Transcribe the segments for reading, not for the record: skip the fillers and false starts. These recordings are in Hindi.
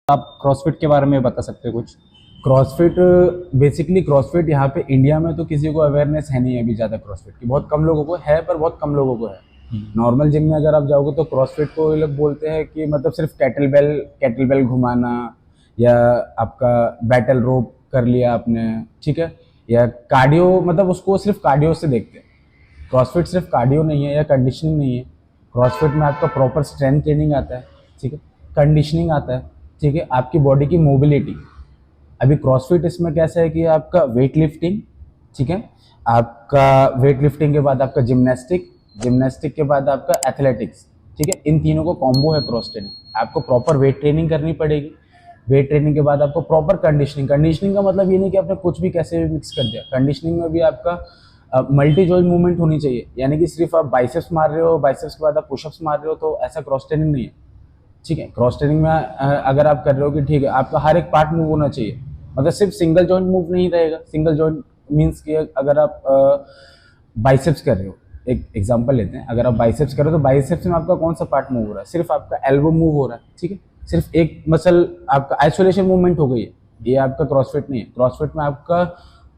आप क्रॉसफिट के बारे में बता सकते हो कुछ? क्रॉसफिट, बेसिकली क्रॉसफिट यहाँ पे इंडिया में तो किसी को अवेयरनेस है नहीं अभी ज़्यादा क्रॉसफिट की, बहुत कम लोगों को है, पर बहुत कम लोगों को है। नॉर्मल जिम में अगर आप जाओगे तो क्रॉसफिट को ये लोग बोलते हैं कि मतलब सिर्फ कैटल बेल घुमाना, या आपका बैटल रोप कर लिया आपने, ठीक है, या कार्डियो, मतलब उसको सिर्फ कार्डियो से देखते हैं। क्रॉसफिट सिर्फ कार्डियो नहीं है या कंडीशनिंग नहीं है। क्रॉसफिट में आपका प्रॉपर स्ट्रेंथ ट्रेनिंग आता है, ठीक है, कंडीशनिंग आता है, ठीक है, आपकी बॉडी की मोबिलिटी। अभी क्रॉसफिट इसमें कैसा है कि आपका वेट लिफ्टिंग, ठीक है, आपका वेट लिफ्टिंग के बाद आपका जिम्नास्टिक, जिम्नास्टिक के बाद आपका एथलेटिक्स, ठीक है, इन तीनों को कॉम्बो है क्रॉस ट्रेनिंग। आपको प्रॉपर वेट ट्रेनिंग करनी पड़ेगी। वेट ट्रेनिंग के बाद आपको प्रॉपर कंडीशनिंग, कंडीशनिंग का मतलब ये नहीं कि आपने कुछ भी कैसे भी मिक्स कर दिया। कंडीशनिंग में भी आपका मल्टी जॉइंट मूवमेंट होनी चाहिए, यानी कि सिर्फ आप बाइसेप्स मार रहे हो, बाइसेप्स के बाद आप पुशअप्स मार रहे हो, तो ऐसा क्रॉस ट्रेनिंग नहीं है, ठीक है। क्रॉस ट्रेनिंग में अगर आप कर रहे हो कि ठीक है आपका हर एक पार्ट मूव होना चाहिए, मतलब सिर्फ सिंगल जॉइंट मूव नहीं रहेगा। सिंगल जॉइंट मीन्स कि अगर आप बाइसेप्स कर रहे हो, एक एग्जांपल लेते हैं, अगर आप बाइसेप्स कर रहे हो तो बाइसेप्स में आपका कौन सा पार्ट मूव हो रहा है? सिर्फ आपका एल्बो मूव हो रहा है, ठीक है, सिर्फ एक मसल आपका आइसोलेशन मूवमेंट हो गई है। ये आपका क्रॉसफिट नहीं है। क्रॉसफिट में आपका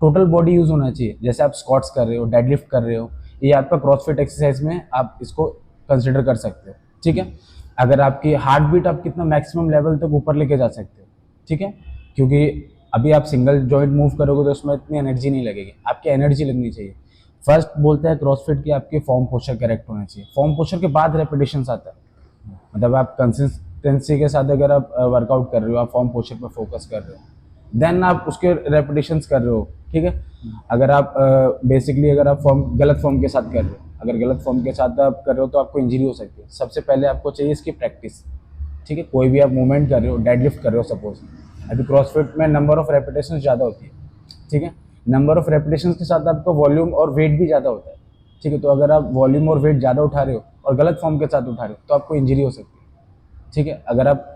टोटल बॉडी यूज होना चाहिए। जैसे आप स्क्वाट्स कर रहे हो, डेडलिफ्ट कर रहे हो, ये आपका क्रॉसफिट एक्सरसाइज में आप इसको कंसिडर कर सकते हो, ठीक है। अगर आपकी हार्ट बीट आप कितना मैक्सिमम लेवल तक ऊपर लेके जा सकते हो, ठीक है, क्योंकि अभी आप सिंगल जॉइंट मूव करोगे तो उसमें इतनी एनर्जी नहीं लगेगी, आपकी एनर्जी लगनी चाहिए। फर्स्ट बोलता है क्रॉसफिट की आपकी फॉर्म पोस्चर करेक्ट होना चाहिए। फॉर्म पोस्चर के बाद रेपिटेशंस आता है, मतलब आप कंसिस्टेंसी के साथ अगर आप वर्कआउट कर रहे हो, आप फॉर्म पोस्चर पर फोकस कर रहे हो, देन आप उसके रेपिटेशंस कर रहे हो, ठीक है। अगर आप बेसिकली अगर आप गलत फॉर्म के साथ कर रहे हो, अगर गलत फॉर्म के साथ आप कर रहे हो तो आपको इंजरी हो सकती है। सबसे पहले आपको चाहिए इसकी प्रैक्टिस, ठीक है। कोई भी आप मूवमेंट कर रहे हो, डेडलिफ्ट कर रहे हो सपोज, अभी क्रॉसफिट में नंबर ऑफ रेपिटेशन ज़्यादा होती है, ठीक है। नंबर ऑफ रेपिटेशन के साथ आपका वॉल्यूम और वेट भी ज़्यादा होता है, ठीक है। तो अगर आप वॉल्यूम और वेट ज़्यादा उठा रहे हो और गलत फॉर्म के साथ उठा रहे हो तो आपको इंजरी हो सकती है, ठीक है। अगर आप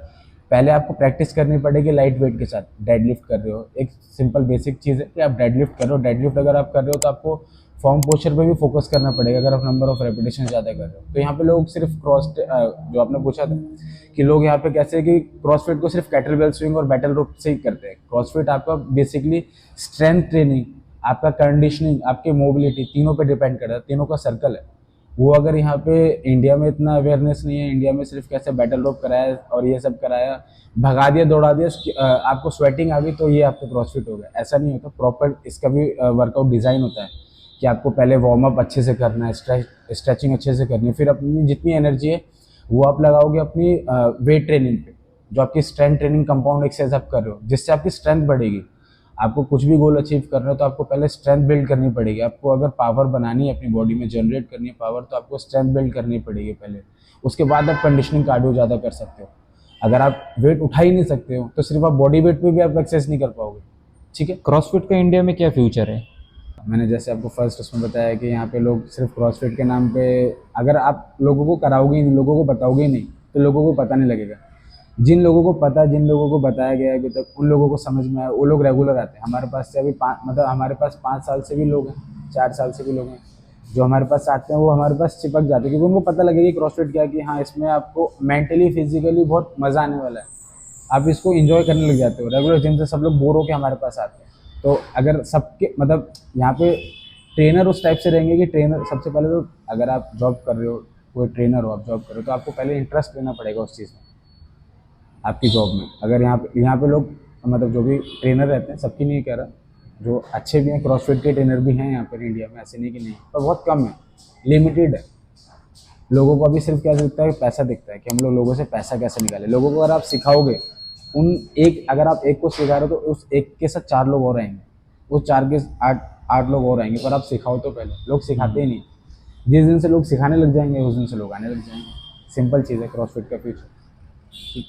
पहले आपको प्रैक्टिस करनी पड़ेगी लाइट वेट के साथ। डेडलिफ्ट कर रहे हो, एक सिंपल बेसिक चीज़ है कि आप डेडलिफ्ट कर रहे हो, डेडलिफ्ट अगर आप कर रहे हो तो आपको फॉर्म पोस्चर पे भी फोकस करना पड़ेगा अगर आप नंबर ऑफ रेपिटेशन ज़्यादा कर रहे हो। तो यहाँ पे लोग सिर्फ जो आपने पूछा था कि लोग यहाँ पे कैसे कि क्रॉसफिट को सिर्फ कैटलबेल स्विंग और बैटल रोप से ही करते हैं। क्रॉसफिट आपका बेसिकली स्ट्रेंथ ट्रेनिंग, आपका कंडीशनिंग, आपकी मोबिलिटी, तीनों पे डिपेंड करता है, तीनों का सर्कल है वो। अगर यहाँ पे इंडिया में इतना अवेयरनेस नहीं है, इंडिया में सिर्फ कैसे बैटल रोप कराया और ये सब कराया, भगा दिया, दौड़ा दिया, आपको स्वेटिंग आ गई तो ये आपको क्रॉसफिट हो गया, ऐसा नहीं होता। प्रॉपर इसका भी वर्कआउट डिज़ाइन होता है कि आपको पहले वार्म अप अच्छे से करना है, स्ट्रेचिंग अच्छे से करनी है, फिर अपनी जितनी एनर्जी है वो आप लगाओगे अपनी वेट ट्रेनिंग पे, जो आपकी स्ट्रेंथ ट्रेनिंग कंपाउंड एक्सरसाइज आप कर रहे हो, जिससे आपकी स्ट्रेंथ बढ़ेगी। आपको कुछ भी गोल अचीव कर रहे हो तो आपको पहले स्ट्रेंथ बिल्ड करनी पड़ेगी। आपको अगर पावर बनानी है अपनी बॉडी में, जनरेट करनी है पावर, तो आपको स्ट्रेंथ बिल्ड करनी पड़ेगी पहले। उसके बाद आप कंडीशनिंग कार्डियो ज़्यादा कर सकते हो। अगर आप वेट उठा ही नहीं सकते हो तो सिर्फ आप बॉडी वेट पे भी आप एक्सरसाइज नहीं कर पाओगे, ठीक है। क्रॉसफिट का इंडिया में क्या फ्यूचर है? मैंने जैसे आपको फर्स्ट उसमें बताया कि यहाँ पे लोग सिर्फ क्रॉसफिट के नाम पे, अगर आप लोगों को कराओगे ही नहीं, लोगों को बताओगे ही नहीं, तो लोगों को पता नहीं लगेगा। जिन लोगों को पता, जिन लोगों को बताया गया है अभी तक, उन लोगों को समझ में आया, वो लोग रेगुलर आते हैं हमारे पास से। अभी मतलब हमारे पास 5 साल से भी लोग हैं, 4 साल से भी लोग हैं जो हमारे पास आते हैं, वो हमारे पास चिपक जाते हैं, क्योंकि उनको पता लगेगा कि क्रॉसफिट क्या है, कि हाँ इसमें आपको मेंटली फिजिकली बहुत मज़ा आने वाला है, आप इसको इंजॉय करने लग जाते हो। रेगुलर जिम से सब लोग बोर होकर हमारे पास आते हैं। तो अगर सबके मतलब यहाँ पे ट्रेनर उस टाइप से रहेंगे कि ट्रेनर सबसे पहले तो, अगर आप जॉब कर रहे हो, कोई ट्रेनर हो, आप जॉब कर रहे हो, तो आपको पहले इंटरेस्ट लेना पड़ेगा उस चीज़ में, आपकी जॉब में। अगर यहाँ पे लोग, मतलब जो भी ट्रेनर रहते हैं, सबकी नहीं कह रहा, जो अच्छे भी हैं क्रॉसफिट के ट्रेनर भी हैं यहाँ पर इंडिया में, ऐसे नहीं कि नहीं, पर बहुत कम है, लिमिटेड है। लोगों को अभी सिर्फ क्या दिखता है, पैसा दिखता है कि हम लोग लोगों से पैसा कैसे निकालें। लोगों को अगर आप सिखाओगे, अगर आप एक को सिखा रहे हो तो उस एक के साथ 4 लोग और आएंगे, उस 4 के 8 लोग और आएंगे, पर आप सिखाओ तो पहले। लोग सिखाते ही नहीं। जिस दिन से लोग सिखाने लग जाएंगे उस दिन से लोग आने लग जाएंगे। सिंपल चीज़ है क्रॉसफिट का फ्यूचर।